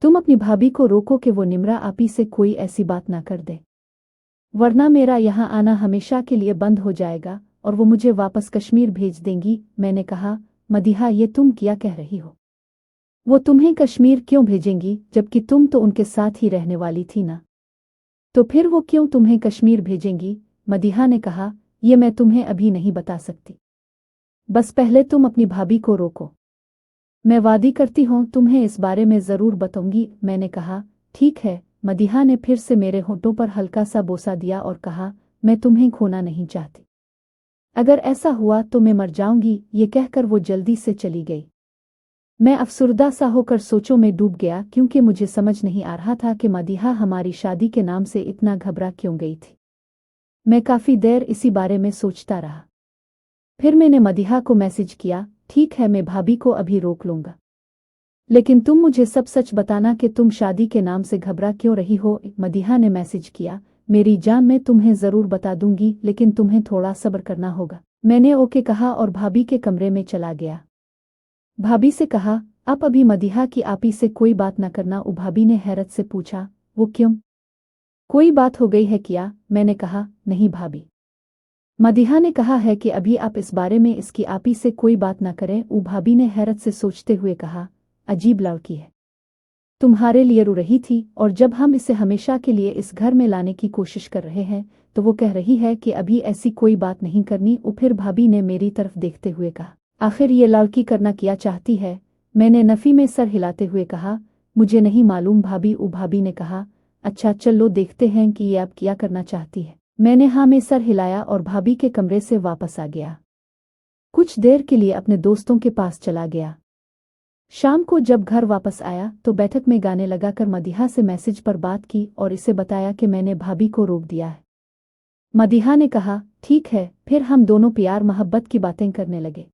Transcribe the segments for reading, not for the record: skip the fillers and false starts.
तुम अपनी भाभी को रोको कि वो निम्रा आपी से कोई ऐसी बात ना कर दे, वरना मेरा यहाँ आना हमेशा के लिए बंद हो जाएगा और वो मुझे वापस कश्मीर भेज देंगी। मैंने कहा, मदीहा ये तुम क्या कह रही हो? वो तुम्हें कश्मीर क्यों भेजेंगी जबकि तुम तो उनके साथ ही रहने वाली थी ना? तो फिर वो क्यों तुम्हें कश्मीर भेजेंगी? मदीहा ने कहा, ये मैं तुम्हें अभी नहीं बता सकती, बस पहले तुम अपनी भाभी को रोको। मैं वादी करती हूँ तुम्हें इस बारे में ज़रूर बताऊंगी। मैंने कहा, ठीक है। मदीहा ने फिर से मेरे होठों पर हल्का सा बोसा दिया और कहा, मैं तुम्हें खोना नहीं चाहती, अगर ऐसा हुआ तो मैं मर जाऊंगी। ये कहकर वो जल्दी से चली गई। मैं अफसुर्दा सा होकर सोचों में डूब गया क्योंकि मुझे समझ नहीं आ रहा था कि मदीहा हमारी शादी के नाम से इतना घबरा क्यों गई थी। मैं काफ़ी देर इसी बारे में सोचता रहा। फिर मैंने मदीहा को मैसेज किया, ठीक है मैं भाभी को अभी रोक लूंगा, लेकिन तुम मुझे सब सच बताना कि तुम शादी के नाम से घबरा क्यों रही हो। मदीहा ने मैसेज किया, मेरी जान मैं तुम्हें ज़रूर बता दूंगी लेकिन तुम्हें थोड़ा सब्र करना होगा। मैंने ओके कहा और भाभी के कमरे में चला गया। भाभी से कहा, आप अभी मदीहा की आपी से कोई बात न करना। भाभी ने हैरत से पूछा, वो क्यों? कोई बात हो गई है क्या? मैंने कहा, नहीं भाभी। मदीहा ने कहा है कि अभी आप इस बारे में इसकी आपी से कोई बात न करें। भाभी ने हैरत से सोचते हुए कहा, अजीब लड़की है, तुम्हारे लिए रो रही थी और जब हम इसे हमेशा के लिए इस घर में लाने की कोशिश कर रहे हैं तो वो कह रही है कि अभी ऐसी कोई बात नहीं करनी। फिर भाभी ने मेरी तरफ देखते हुए कहा, आखिर ये लड़की करना क्या चाहती है? मैंने नफ़ी में सर हिलाते हुए कहा, मुझे नहीं मालूम भाभी। भाभी ने कहा, अच्छा चलो देखते हैं कि ये अब क्या करना चाहती है। मैंने हाँ में सर हिलाया और भाभी के कमरे से वापस आ गया। कुछ देर के लिए अपने दोस्तों के पास चला गया। शाम को जब घर वापस आया तो बैठक में गाने लगाकर मदीहा से मैसेज पर बात की और इसे बताया कि मैंने भाभी को रोक दिया है। मदीहा ने कहा, ठीक है। फिर हम दोनों प्यार मोहब्बत की बातें करने लगे।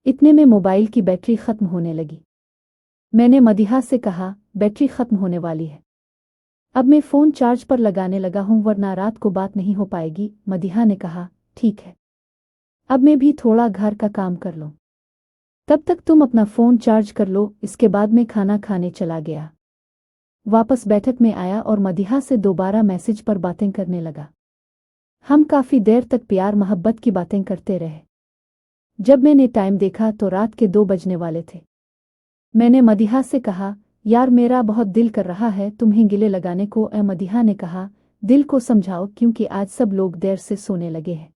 इतने में मोबाइल की बैटरी ख़त्म होने लगी। मैंने मदीहा से कहा, बैटरी ख़त्म होने वाली है, अब मैं फ़ोन चार्ज पर लगाने लगा हूँ वरना रात को बात नहीं हो पाएगी। मदीहा ने कहा, ठीक है, अब मैं भी थोड़ा घर का काम कर लूँ, तब तक तुम अपना फ़ोन चार्ज कर लो। इसके बाद मैं खाना खाने चला गया। वापस बैठक में आया और मदीहा से दोबारा मैसेज पर बातें करने लगा। हम काफ़ी देर तक प्यार मोहब्बत की बातें करते रहे। जब मैंने टाइम देखा तो रात के 2 बजने वाले थे। मैंने मदीहा से कहा, यार मेरा बहुत दिल कर रहा है तुम्हें गिले लगाने को। मदीहा ने कहा, दिल को समझाओ क्योंकि आज सब लोग देर से सोने लगे हैं।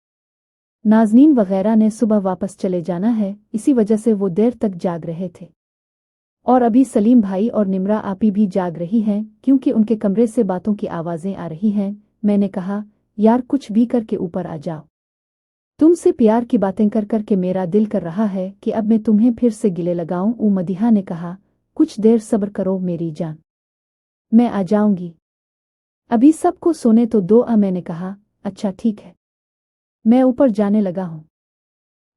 नाज़नीन वगैरह ने सुबह वापस चले जाना है, इसी वजह से वो देर तक जाग रहे थे। और अभी सलीम भाई और निम्रा आपी भी जाग रही हैं क्योंकि उनके कमरे से बातों की आवाज़ें आ रही हैं। मैंने कहा, यार कुछ भी करके ऊपर आ जाओ, तुमसे प्यार की बातें कर कर के मेरा दिल कर रहा है कि अब मैं तुम्हें फिर से गिले लगाऊं। मदीहा ने कहा, कुछ देर सब्र करो मेरी जान, मैं आ जाऊंगी, अभी सबको सोने तो दो। मैंने कहा, अच्छा ठीक है, मैं ऊपर जाने लगा हूँ,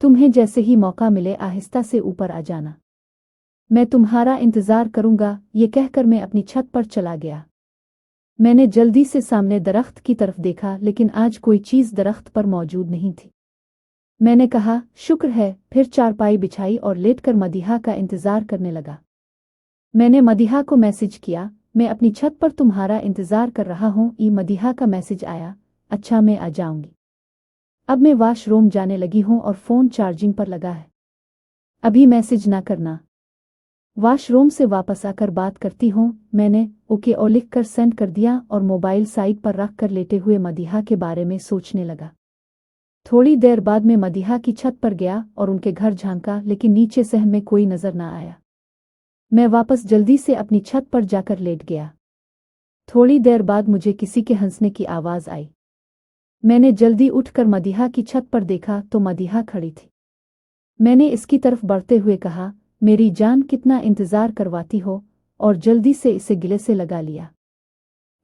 तुम्हें जैसे ही मौका मिले आहिस्ता से ऊपर आ जाना, मैं तुम्हारा इंतज़ार करूंगा। ये कहकर मैं अपनी छत पर चला गया। मैंने जल्दी से सामने दरख्त की तरफ देखा लेकिन आज कोई चीज़ दरख्त पर मौजूद नहीं थी। मैंने कहा, शुक्र है। फिर चारपाई बिछाई और लेटकर मदीहा का इंतज़ार करने लगा। मैंने मदीहा को मैसेज किया, मैं अपनी छत पर तुम्हारा इंतज़ार कर रहा हूँ। मदीहा का मैसेज आया, अच्छा मैं आ जाऊंगी, अब मैं वॉशरूम जाने लगी हूँ और फ़ोन चार्जिंग पर लगा है, अभी मैसेज ना करना, वॉशरूम से वापस आकर बात करती हूँ। मैंने ओके और लिख कर सेंड कर दिया और मोबाइल साइड पर रख कर लेटे हुए मदीहा के बारे में सोचने लगा। थोड़ी देर बाद मैं मदीहा की छत पर गया और उनके घर झांका लेकिन नीचे सहन में कोई नजर न आया। मैं वापस जल्दी से अपनी छत पर जाकर लेट गया। थोड़ी देर बाद मुझे किसी के हंसने की आवाज़ आई। मैंने जल्दी उठकर मदीहा की छत पर देखा तो मदीहा खड़ी थी। मैंने इसकी तरफ बढ़ते हुए कहा, मेरी जान कितना इंतज़ार करवाती हो, और जल्दी से इसे गिले से लगा लिया।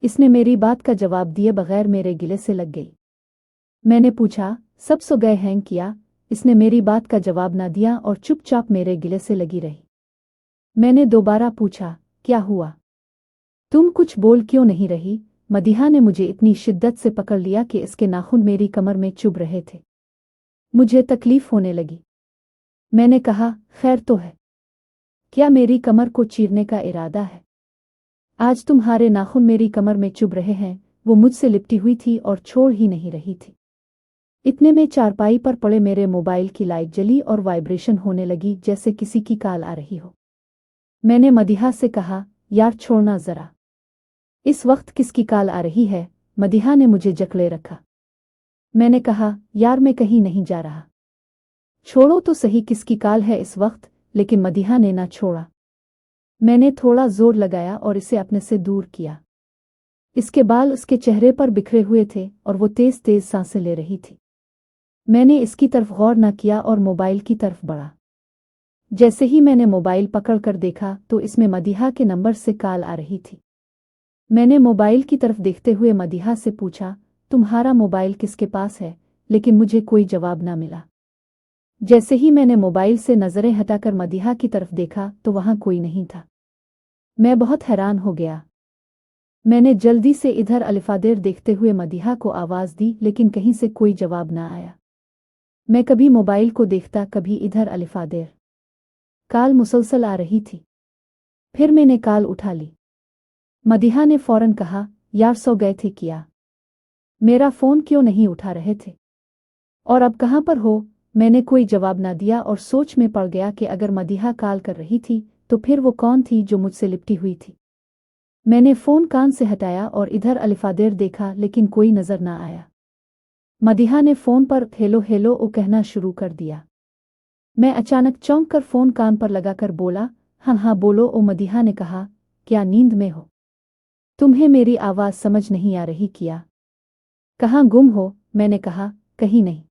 इसने मेरी बात का जवाब दिए बगैर मेरे गिले से लग गई। मैंने पूछा, सब सो गए हैं क्या? इसने मेरी बात का जवाब न दिया और चुपचाप मेरे गिले से लगी रही। मैंने दोबारा पूछा, क्या हुआ, तुम कुछ बोल क्यों नहीं रही? मदीहा ने मुझे इतनी शिद्दत से पकड़ लिया कि इसके नाखून मेरी कमर में चुभ रहे थे। मुझे तकलीफ होने लगी। मैंने कहा, खैर तो है, क्या मेरी कमर को चीरने का इरादा है? आज तुम्हारे नाखून मेरी कमर में चुभ रहे हैं। वो मुझसे लिपटी हुई थी और छोड़ ही नहीं रही थी। इतने में चारपाई पर पड़े मेरे मोबाइल की लाइट जली और वाइब्रेशन होने लगी जैसे किसी की कॉल आ रही हो। मैंने मदीहा से कहा, यार छोड़ना जरा। इस वक्त किसकी कॉल आ रही है? मदीहा ने मुझे जकड़े रखा। मैंने कहा, यार मैं कहीं नहीं जा रहा। छोड़ो तो सही, किसकी कॉल है इस वक्त? लेकिन मदीहा ने ना छोड़ा। मैंने थोड़ा जोर लगाया और इसे अपने से दूर किया। इसके बाल उसके चेहरे पर बिखरे हुए थे और वो तेज तेज सांसें ले रही थी। मैंने इसकी तरफ गौर न किया और मोबाइल की तरफ बढ़ा। जैसे ही मैंने मोबाइल पकड़ कर देखा तो इसमें मदीहा के नंबर से कॉल आ रही थी। मैंने मोबाइल की तरफ देखते हुए मदीहा से पूछा, तुम्हारा मोबाइल किसके पास है? लेकिन मुझे कोई जवाब ना मिला। जैसे ही मैंने मोबाइल से नजरें हटाकर मदीहा की तरफ देखा तो वहां कोई नहीं था। मैं बहुत हैरान हो गया। मैंने जल्दी से इधर अलिफादेर देखते हुए मदीहा को आवाज दी, लेकिन कहीं से कोई जवाब ना आया। मैं कभी मोबाइल को देखता, कभी इधर अलिफादेर। कॉल मुसलसल आ रही थी। फिर मैंने कॉल उठा ली। मदीहा ने फौरन कहा, यार सो गए थे क्या? मेरा फोन क्यों नहीं उठा रहे थे? और अब कहाँ पर हो? मैंने कोई जवाब ना दिया और सोच में पड़ गया कि अगर मदीहा कॉल कर रही थी तो फिर वो कौन थी जो मुझसे लिपटी हुई थी। मैंने फोन कान से हटाया और इधर अलिफादेर देखा, लेकिन कोई नजर ना आया। मदीहा ने फोन पर हेलो हेलो ओ कहना शुरू कर दिया। मैं अचानक चौंक कर फोन कान पर लगाकर बोला, हाँ हाँ बोलो। ओ मदीहा ने कहा, क्या नींद में हो? तुम्हें मेरी आवाज समझ नहीं आ रही क्या? कहाँ गुम हो? मैंने कहा, कहीं नहीं।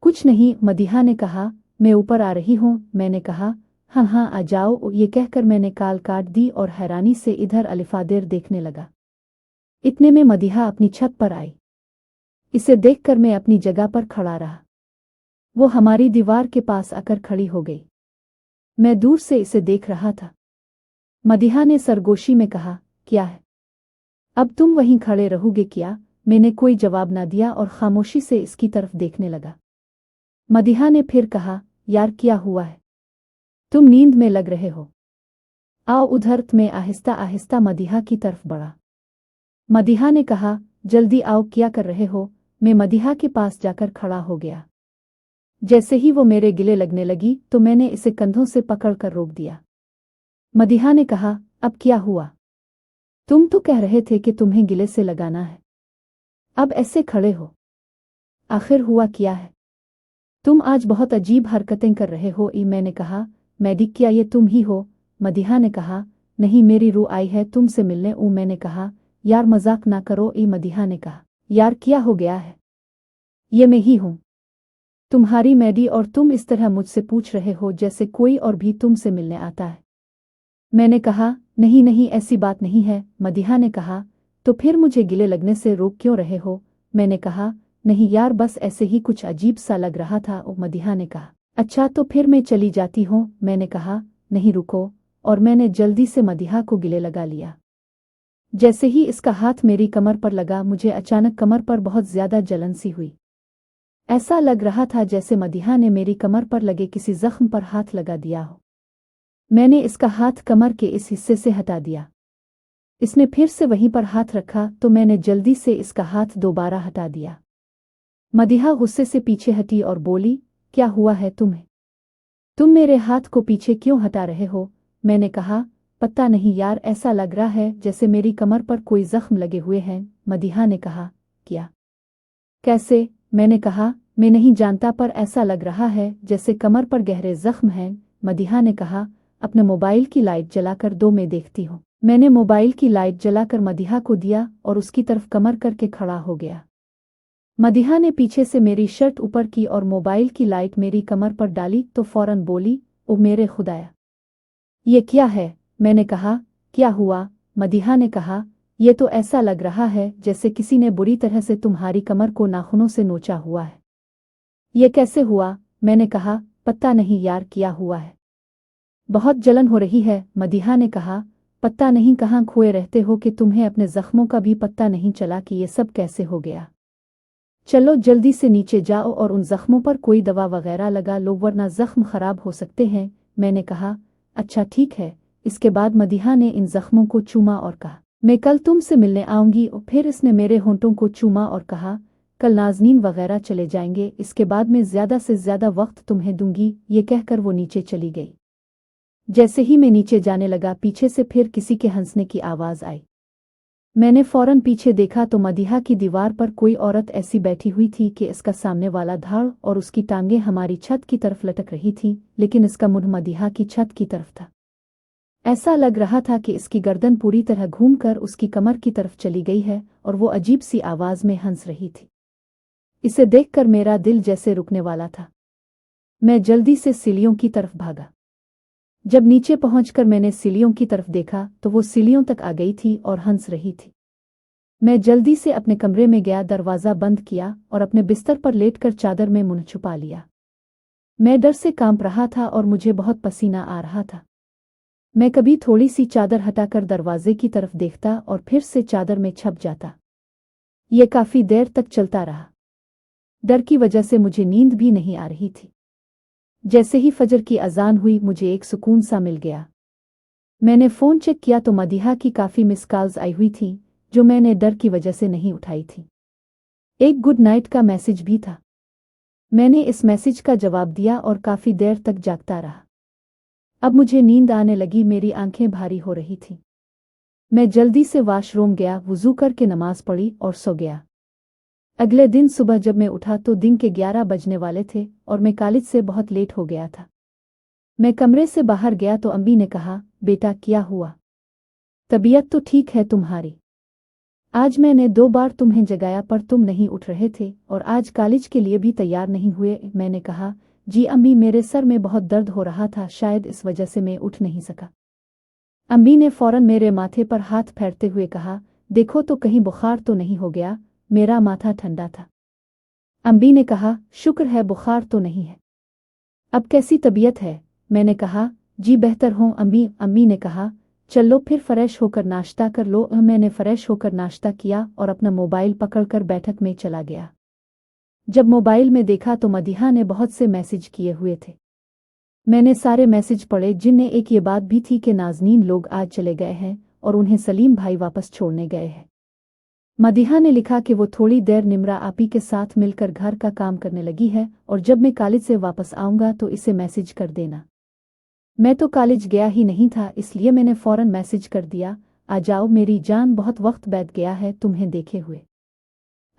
कुछ नहीं, मदीहा ने कहा, मैं ऊपर आ रही हूँ। मैंने कहा, हाँ हाँ आ जाओ। ये कहकर मैंने कॉल काट दी और हैरानी से इधर अलिफादेर देखने लगा। इतने में मदीहा अपनी छत पर आई। इसे देखकर मैं अपनी जगह पर खड़ा रहा। वो हमारी दीवार के पास आकर खड़ी हो गई। मैं दूर से इसे देख रहा था। मदीहा ने सरगोशी में कहा, क्या है? अब तुम वहीं खड़े रहोगे क्या? मैंने कोई जवाब ना दिया और खामोशी से इसकी तरफ देखने लगा। मदीहा ने फिर कहा, यार क्या हुआ है? तुम नींद में लग रहे हो। आओ उधर। मैं आहिस्ता आहिस्ता मदीहा की तरफ बढ़ा। मदीहा ने कहा, जल्दी आओ, क्या कर रहे हो? मैं मदीहा के पास जाकर खड़ा हो गया। जैसे ही वो मेरे गिले लगने लगी तो मैंने इसे कंधों से पकड़कर रोक दिया। मदीहा ने कहा, अब क्या हुआ? तुम तो कह रहे थे कि तुम्हें गिले से लगाना है, अब ऐसे खड़े हो। आखिर हुआ क्या है? तुम आज बहुत अजीब हरकतें कर रहे हो। मैंने कहा, मैडिक क्या ये तुम ही हो? मदीहा ने कहा, नहीं मेरी रूह आई है तुमसे मिलने। मैंने कहा, यार मजाक ना करो। मदीहा ने कहा, यार क्या हो गया है? ये मैं ही हूं, तुम्हारी मैडी, और तुम इस तरह मुझसे पूछ रहे हो जैसे कोई और भी तुमसे मिलने आता है। मैंने कहा, नहीं नहीं ऐसी बात नहीं है। मदीहा ने कहा, तो फिर मुझे गिले लगने से रोक क्यों रहे हो? मैंने कहा, नहीं यार बस ऐसे ही कुछ अजीब सा लग रहा था। मदीहा ने कहा, अच्छा तो फिर मैं चली जाती हूँ। मैंने कहा, नहीं रुको, और मैंने जल्दी से मदीहा को गिले लगा लिया। जैसे ही इसका हाथ मेरी कमर पर लगा मुझे अचानक कमर पर बहुत ज्यादा जलन सी हुई। ऐसा लग रहा था जैसे मदीहा ने मेरी कमर पर लगे किसी जख्म पर हाथ लगा दिया हो। मैंने इसका हाथ कमर के इस हिस्से से हटा दिया। इसने फिर से वहीं पर हाथ रखा तो मैंने जल्दी से इसका हाथ दोबारा हटा दिया। मदीहा गुस्से से पीछे हटी और बोली, क्या हुआ है तुम्हें? तुम मेरे हाथ को पीछे क्यों हटा रहे हो? मैंने कहा, पता नहीं यार, ऐसा लग रहा है जैसे मेरी कमर पर कोई जख्म लगे हुए हैं। मदीहा ने कहा, क्या? कैसे? मैंने कहा, मैं नहीं जानता पर ऐसा लग रहा है जैसे कमर पर गहरे जख्म हैं। मदीहा ने कहा, अपने मोबाइल की लाइट जलाकर दो, मैं देखती हूँ। मैंने मोबाइल की लाइट जलाकर मदीहा को दिया और उसकी तरफ कमर करके खड़ा हो गया। मदीहा ने पीछे से मेरी शर्ट ऊपर की और मोबाइल की लाइट मेरी कमर पर डाली तो फौरन बोली, ओ मेरे खुदाया, ये क्या है? मैंने कहा, क्या हुआ? मदीहा ने कहा, ये तो ऐसा लग रहा है जैसे किसी ने बुरी तरह से तुम्हारी कमर को नाखूनों से नोचा हुआ है। ये कैसे हुआ? मैंने कहा, पता नहीं यार क्या हुआ है, बहुत जलन हो रही है। मदीहा ने कहा, पता नहीं कहाँ खोए रहते हो कि तुम्हें अपने जख्मों का भी पता नहीं चला कि ये सब कैसे हो गया। चलो जल्दी से नीचे जाओ और उन जख्मों पर कोई दवा वगैरह लगा लो वरना जख्म खराब हो सकते हैं। मैंने कहा, अच्छा ठीक है। इसके बाद मदीहा ने इन जख्मों को चूमा और कहा, मैं कल तुमसे मिलने आऊंगी। और फिर इसने मेरे होंठों को चूमा और कहा, कल नाज़नीन वगैरह चले जाएंगे, इसके बाद मैं ज़्यादा से ज़्यादा वक्त तुम्हें दूंगी। ये कहकर वो नीचे चली गई। जैसे ही मैं नीचे जाने लगा, पीछे से फिर किसी के हंसने की आवाज़ आई। मैंने फौरन पीछे देखा तो मदीहा की दीवार पर कोई औरत ऐसी बैठी हुई थी कि इसका सामने वाला धाड़ और उसकी टांगें हमारी छत की तरफ लटक रही थीं, लेकिन इसका मुंह मदीहा की छत की तरफ था। ऐसा लग रहा था कि इसकी गर्दन पूरी तरह घूमकर उसकी कमर की तरफ चली गई है और वो अजीब सी आवाज़ में हंस रही थी। इसे देखकर मेरा दिल जैसे रुकने वाला था। मैं जल्दी से सीढ़ियों की तरफ भागा। जब नीचे पहुंचकर मैंने सीढ़ियों की तरफ देखा तो वो सीढ़ियों तक आ गई थी और हंस रही थी। मैं जल्दी से अपने कमरे में गया, दरवाज़ा बंद किया और अपने बिस्तर पर लेटकर चादर में मुंह छुपा लिया। मैं डर से कांप रहा था और मुझे बहुत पसीना आ रहा था। मैं कभी थोड़ी सी चादर हटाकर दरवाजे की तरफ देखता और फिर से चादर में छप जाता। ये काफ़ी देर तक चलता रहा। डर की वजह से मुझे नींद भी नहीं आ रही थी। जैसे ही फजर की अजान हुई, मुझे एक सुकून सा मिल गया। मैंने फ़ोन चेक किया तो मदीहा की काफ़ी मिस कॉल्स आई हुई थी, जो मैंने डर की वजह से नहीं उठाई थी। एक गुड नाइट का मैसेज भी था। मैंने इस मैसेज का जवाब दिया और काफ़ी देर तक जागता रहा। अब मुझे नींद आने लगी, मेरी आंखें भारी हो रही थीं। मैं जल्दी से वॉशरूम गया, वुज़ू करके नमाज पढ़ी और सो गया। अगले दिन सुबह जब मैं उठा तो दिन के 11 बजने वाले थे और मैं कॉलेज से बहुत लेट हो गया था। मैं कमरे से बाहर गया तो अम्मी ने कहा, बेटा क्या हुआ? तबीयत तो ठीक है तुम्हारी? आज मैंने 2 बार तुम्हें जगाया पर तुम नहीं उठ रहे थे और आज कॉलेज के लिए भी तैयार नहीं हुए। मैंने कहा, जी अम्मी, मेरे सर में बहुत दर्द हो रहा था, शायद इस वजह से मैं उठ नहीं सका। अम्मी ने फौरन मेरे माथे पर हाथ फेरते हुए कहा, देखो तो कहीं बुखार तो नहीं हो गया? मेरा माथा ठंडा था। अम्मी ने कहा, शुक्र है बुखार तो नहीं है। अब कैसी तबीयत है? मैंने कहा, जी बेहतर हूँ अम्मी। अम्मी ने कहा, चलो फिर फ्रेश होकर नाश्ता कर लो। मैंने फ्रेश होकर नाश्ता किया और अपना मोबाइल पकड़कर बैठक में चला गया। जब मोबाइल में देखा तो मदीहा ने बहुत से मैसेज किए हुए थे। मैंने सारे मैसेज पढ़े, जिनमें एक ये बात भी थी कि नाज़नीन लोग आज चले गए हैं और उन्हें सलीम भाई वापस छोड़ने गए हैं। मदीहा ने लिखा कि वो थोड़ी देर निम्रा आपी के साथ मिलकर घर का काम करने लगी है और जब मैं कॉलेज से वापस आऊँगा तो इसे मैसेज कर देना। मैं तो कॉलेज गया ही नहीं था, इसलिए मैंने फ़ौरन मैसेज कर दिया, आ जाओ मेरी जान, बहुत वक्त बीत गया है तुम्हें देखे हुए।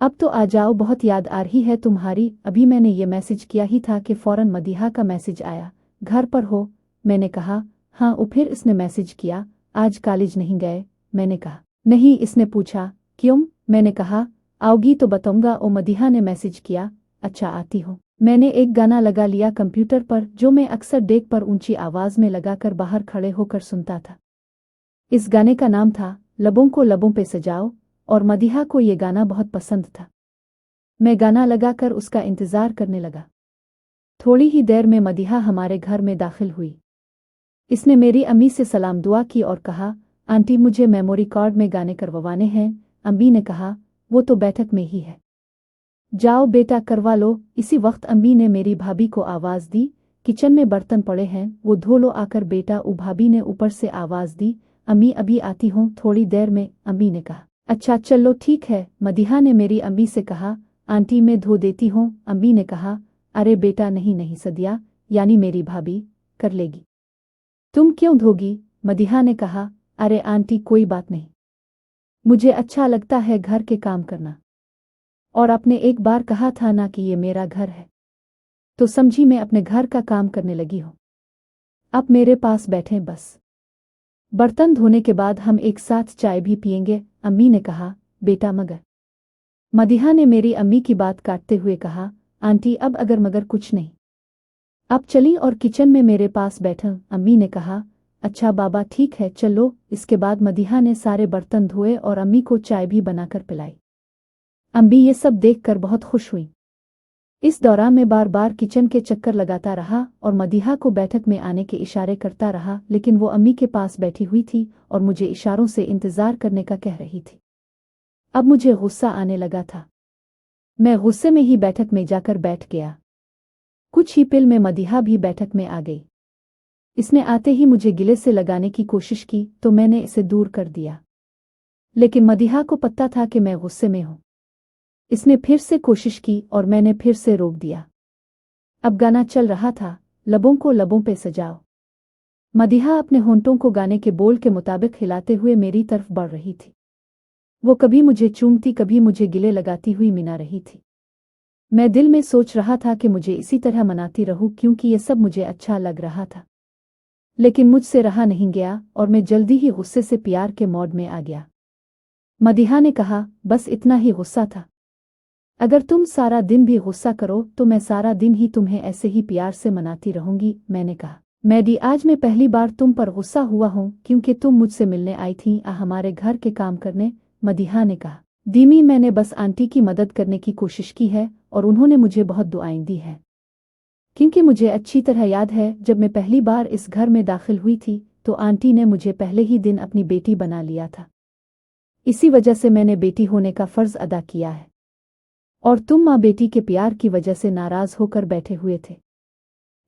अब तो आ जाओ, बहुत याद आ रही है तुम्हारी। अभी मैंने ये मैसेज किया ही था कि फ़ौरन मदीहा का मैसेज आया, घर पर हो? मैंने कहा, हाँ। फिर इसने मैसेज किया, आज कॉलेज नहीं गए? मैंने कहा, नहीं। इसने पूछा, क्यों? मैंने कहा, आओगी तो बताऊंगा। मदीहा ने मैसेज किया, अच्छा आती हो। मैंने एक गाना लगा लिया कंप्यूटर पर, जो मैं अक्सर डेक पर ऊंची आवाज़ में लगाकर बाहर खड़े होकर सुनता था। इस गाने का नाम था लबों को लबों पे सजाओ और मदीहा को ये गाना बहुत पसंद था। मैं गाना लगाकर उसका इंतज़ार करने लगा। थोड़ी ही देर में मदीहा हमारे घर में दाखिल हुई। इसने मेरी अम्मी से सलाम दुआ की और कहा, आंटी मुझे मेमोरी कार्ड में गाने करवाने हैं। अम्मी ने कहा, वो तो बैठक में ही है, जाओ बेटा करवा लो। इसी वक्त अम्मी ने मेरी भाभी को आवाज़ दी, किचन में बर्तन पड़े हैं, वो धो लो आकर बेटा। भाभी ने ऊपर से आवाज़ दी, अम्मी अभी आती हूँ थोड़ी देर में। अम्मी ने कहा, अच्छा चलो ठीक है। मदीहा ने मेरी अम्मी से कहा, आंटी मैं धो देती हूँ। अम्मी ने कहा, अरे बेटा नहीं नहीं, सदिया यानी मेरी भाभी कर लेगी, तुम क्यों धोगी? मदीहा ने कहा, अरे आंटी कोई बात नहीं, मुझे अच्छा लगता है घर के काम करना, और आपने एक बार कहा था ना कि ये मेरा घर है, तो समझी मैं अपने घर का काम करने लगी हूँ। आप मेरे पास बैठें बस, बर्तन धोने के बाद हम एक साथ चाय भी पिएंगे। अम्मी ने कहा, बेटा मगर। मदीहा ने मेरी अम्मी की बात काटते हुए कहा, आंटी अब अगर मगर कुछ नहीं, आप चली और किचन में मेरे पास बैठें। अम्मी ने कहा, अच्छा बाबा ठीक है चलो। इसके बाद मदीहा ने सारे बर्तन धोए और अम्मी को चाय भी बनाकर पिलाई। अम्मी ये सब देखकर बहुत खुश हुई। इस दौरान मैं बार बार किचन के चक्कर लगाता रहा और मदीहा को बैठक में आने के इशारे करता रहा, लेकिन वो अम्मी के पास बैठी हुई थी और मुझे इशारों से इंतज़ार करने का कह रही थी। अब मुझे गुस्सा आने लगा था। मैं गुस्से में ही बैठक में जाकर बैठ गया। कुछ ही पल में मदीहा भी बैठक में आ गई। इसने आते ही मुझे गिले से लगाने की कोशिश की तो मैंने इसे दूर कर दिया, लेकिन मदीहा को पता था कि मैं गुस्से में हूं। इसने फिर से कोशिश की और मैंने फिर से रोक दिया। अब गाना चल रहा था, लबों को लबों पे सजाओ। मदीहा अपने होंठों को गाने के बोल के मुताबिक हिलाते हुए मेरी तरफ बढ़ रही थी। वो कभी मुझे चूमती, कभी मुझे गिले लगाती हुई मिना रही थी। मैं दिल में सोच रहा था कि मुझे इसी तरह मनाती रहूं, क्योंकि ये सब मुझे अच्छा लग रहा था। लेकिन मुझसे रहा नहीं गया और मैं जल्दी ही गुस्से से प्यार के मोड में आ गया। मदीहा ने कहा, बस इतना ही गुस्सा था? अगर तुम सारा दिन भी गुस्सा करो तो मैं सारा दिन ही तुम्हें ऐसे ही प्यार से मनाती रहूंगी। मैंने कहा, मैडी, आज मैं पहली बार तुम पर गुस्सा हुआ हूं क्योंकि तुम मुझसे मिलने आई थी हमारे घर के काम करने। मदीहा ने कहा, दीमी, मैंने बस आंटी की मदद करने की कोशिश की है और उन्होंने मुझे बहुत दुआएं दी हैं। क्योंकि मुझे अच्छी तरह याद है, जब मैं पहली बार इस घर में दाखिल हुई थी तो आंटी ने मुझे पहले ही दिन अपनी बेटी बना लिया था। इसी वजह से मैंने बेटी होने का फर्ज अदा किया है और तुम माँ बेटी के प्यार की वजह से नाराज होकर बैठे हुए थे,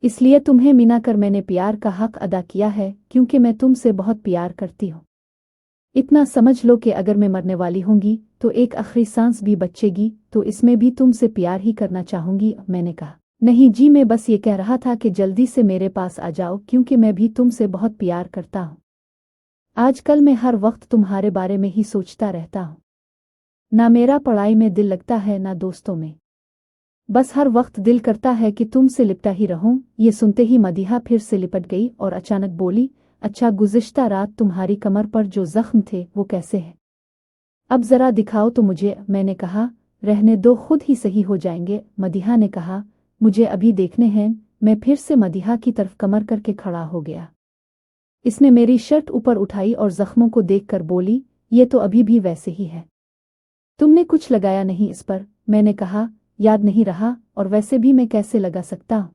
इसलिए तुम्हें मिना कर मैंने प्यार का हक अदा किया है, क्योंकि मैं तुमसे बहुत प्यार करती हूँ। इतना समझ लो कि अगर मैं मरने वाली होंगी तो एक आखिरी सांस भी बचेगी तो इसमें भी तुमसे प्यार ही करना चाहूंगी। मैंने कहा, नहीं जी, मैं बस ये कह रहा था कि जल्दी से मेरे पास आ जाओ, क्योंकि मैं भी तुमसे बहुत प्यार करता हूँ। आजकल मैं हर वक्त तुम्हारे बारे में ही सोचता रहता हूँ। ना मेरा पढ़ाई में दिल लगता है, ना दोस्तों में। बस हर वक्त दिल करता है कि तुमसे लिपटा ही रहूं। ये सुनते ही मदीहा फिर से लिपट गई और अचानक बोली, अच्छा, गुज़िश्ता रात तुम्हारी कमर पर जो जख्म थे वो कैसे हैं? अब जरा दिखाओ तो मुझे। मैंने कहा, रहने दो, खुद ही सही हो जाएंगे। मदीहा ने कहा, मुझे अभी देखने हैं। मैं फिर से मदीहा की तरफ कमर करके खड़ा हो गया। इसने मेरी शर्ट ऊपर उठाई और जख्मों को देखकर बोली, ये तो अभी भी वैसे ही है। तुमने कुछ लगाया नहीं इस पर? मैंने कहा, याद नहीं रहा, और वैसे भी मैं कैसे लगा सकता हूं?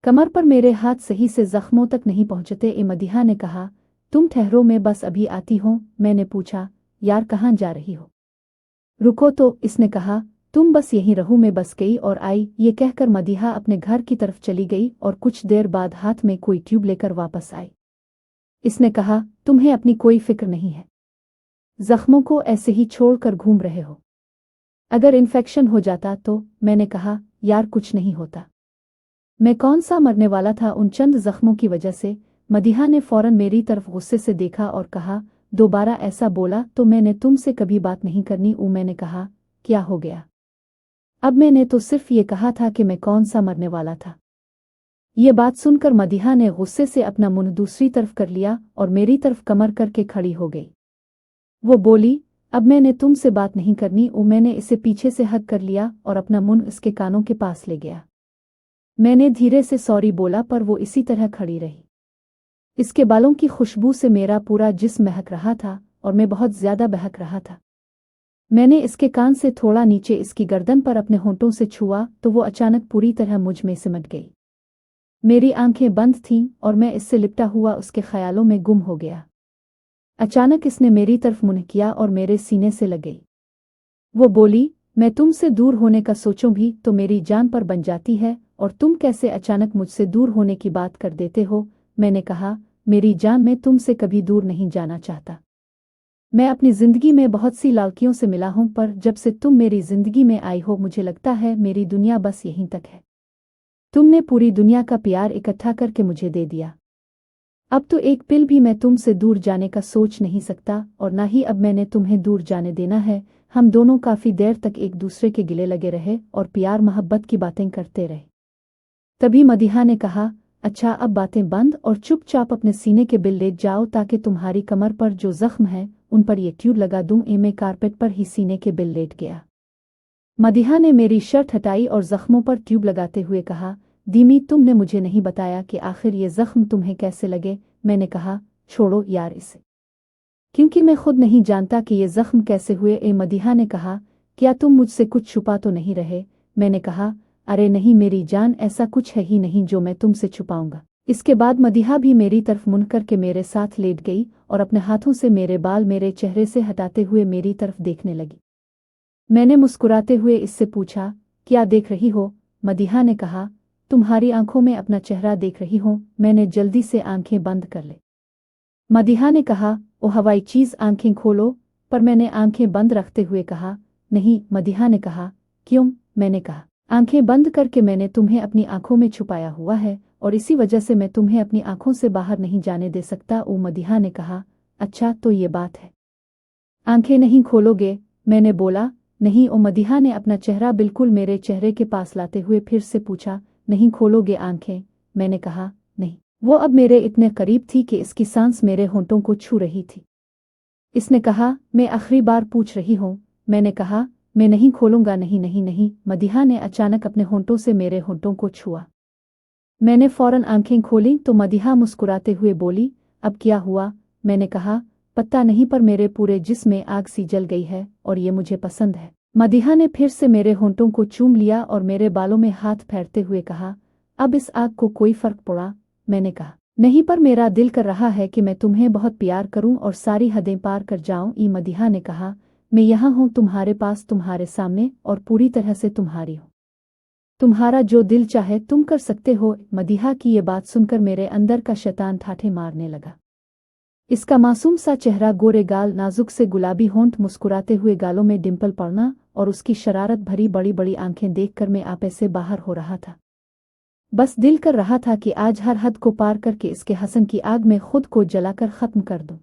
कमर पर मेरे हाथ सही से जख्मों तक नहीं पहुंचते। मदीहा ने कहा, तुम ठहरो, मैं बस अभी आती हूं। मैंने पूछा, यार कहाँ जा रही हो? रुको तो। इसने कहा, तुम बस यहीं रहो। मैं बस गई और आई। ये कहकर मदीहा अपने घर की तरफ चली गई और कुछ देर बाद हाथ में कोई ट्यूब लेकर वापस आई। इसने कहा, तुम्हें अपनी कोई फिक्र नहीं है? जख्मों को ऐसे ही छोड़कर घूम रहे हो? अगर इन्फेक्शन हो जाता तो? मैंने कहा, यार कुछ नहीं होता। मैं कौन सा मरने वाला था उन चंद जख्मों की वजह से? मदीहा ने फौरन मेरी तरफ गुस्से से देखा और कहा, दोबारा ऐसा बोला तो मैंने तुमसे कभी बात नहीं करनी। मैंने कहा, क्या हो गया? अब मैंने तो सिर्फ ये कहा था कि मैं कौन सा मरने वाला था। ये बात सुनकर मदीहा ने गुस्से से अपना मुंह दूसरी तरफ कर लिया और मेरी तरफ कमर करके खड़ी हो गई। वो बोली, अब मैंने तुमसे बात नहीं करनी। मैंने इसे पीछे से हग कर लिया और अपना मुंह इसके कानों के पास ले गया। मैंने धीरे से सॉरी बोला, पर वो इसी तरह खड़ी रही। इसके बालों की खुशबू से मेरा पूरा जिस्म महक रहा था और मैं बहुत ज्यादा बहक रहा था। मैंने इसके कान से थोड़ा नीचे इसकी गर्दन पर अपने होंठों से छुआ तो वो अचानक पूरी तरह मुझ में सिमट गई। मेरी आंखें बंद थीं और मैं इससे लिपटा हुआ उसके ख्यालों में गुम हो गया। अचानक इसने मेरी तरफ मुंह किया और मेरे सीने से लग गई। वो बोली, मैं तुमसे दूर होने का सोचूं भी तो मेरी जान पर बन जाती है, और तुम कैसे अचानक मुझसे दूर होने की बात कर देते हो? मैंने कहा, मेरी जान, मैं तुमसे कभी दूर नहीं जाना चाहता। मैं अपनी जिंदगी में बहुत सी लड़कियों से मिला हूं, पर जब से तुम मेरी जिंदगी में आई हो मुझे लगता है मेरी दुनिया बस यहीं तक है। तुमने पूरी दुनिया का प्यार इकट्ठा करके मुझे दे दिया। अब तो एक पल भी मैं तुमसे दूर जाने का सोच नहीं सकता, और ना ही अब मैंने तुम्हें दूर जाने देना है। हम दोनों काफी देर तक एक दूसरे के गिले लगे रहे और प्यार मोहब्बत की बातें करते रहे। तभी मदीहा ने कहा, अच्छा, अब बातें बंद और चुपचाप अपने सीने के बिल लेट जाओ, ताकि तुम्हारी कमर पर जो जख्म है उन पर ये ट्यूब लगा दूं। मैं कारपेट पर ही सीने के बिल लेट गया। मदीहा ने मेरी शर्ट हटाई और जख्मों पर ट्यूब लगाते हुए कहा, दीमी, तुमने मुझे नहीं बताया कि आखिर ये जख्म तुम्हें कैसे लगे? मैंने कहा, छोड़ो यार इसे, क्योंकि मैं खुद नहीं जानता कि ये जख्म कैसे हुए। मदीहा ने कहा, क्या तुम मुझसे कुछ छुपा तो नहीं रहे? मैंने कहा, अरे नहीं मेरी जान, ऐसा कुछ है ही नहीं जो मैं तुमसे छुपाऊंगा। इसके बाद मदीहा भी मेरी तरफ मुड़ करके मेरे साथ लेट गई और अपने हाथों से मेरे बाल मेरे चेहरे से हटाते हुए मेरी तरफ देखने लगी। मैंने मुस्कुराते हुए इससे पूछा, क्या देख रही हो? मदीहा ने कहा, तुम्हारी आंखों में अपना चेहरा देख रही हूं। मैंने जल्दी से आंखें बंद कर ली। मदीहा ने कहा, ओ हवाई चीज आंखें खोलो, पर मैंने आंखें बंद रखते हुए कहा, नहीं। मदीहा ने कहा, क्यों? मैंने कहा, आंखें बंद करके मैंने तुम्हें अपनी आंखों में छुपाया हुआ है और इसी वजह से मैं तुम्हें अपनी आंखों से बाहर नहीं जाने दे सकता। ओ मदीहा ने कहा, अच्छा तो ये बात है, आंखें नहीं खोलोगे? मैंने बोला, नहीं। ओ मदीहा ने अपना चेहरा बिल्कुल मेरे चेहरे के पास लाते हुए फिर से पूछा, नहीं खोलोगे आंखें? मैंने कहा, नहीं। वो अब मेरे इतने करीब थी कि इसकी सांस मेरे होंठों को छू रही थी। इसने कहा, मैं आखिरी बार पूछ रही हूं। मैंने कहा, मैं नहीं खोलूंगा। नहीं नहीं नहीं। मदीहा ने अचानक अपने होंठों से मेरे होंठों को छुआ। मैंने फौरन आंखें खोलीं तो मदीहा मुस्कुराते हुए बोली, अब क्या हुआ? मैंने कहा, पता नहीं, पर मेरे पूरे जिस्म में आग सी जल गई है और ये मुझे पसंद है। मदीहा ने फिर से मेरे होंठों को चूम लिया और मेरे बालों में हाथ फेरते हुए कहा, अब इस आग को कोई फर्क पड़ा? मैंने कहा, नहीं, पर मेरा दिल कर रहा है कि मैं तुम्हें बहुत प्यार करूं और सारी हदें पार कर जाऊं। मदीहा ने कहा, मैं यहाँ हूं तुम्हारे पास, तुम्हारे सामने, और पूरी तरह से तुम्हारी हूं। तुम्हारा जो दिल चाहे तुम कर सकते हो। मदीहा की ये बात सुनकर मेरे अंदर का शैतान ठाठे मारने लगा। इसका मासूम सा चेहरा, गोरे गाल, नाजुक से गुलाबी होंठ, मुस्कुराते हुए गालों में डिंपल पड़ना और उसकी शरारत भरी बड़ी बड़ी आंखें देखकर मैं आपे से बाहर हो रहा था। बस दिल कर रहा था कि आज हर हद को पार करके इसके हसन की आग में खुद को जलाकर खत्म कर दूं।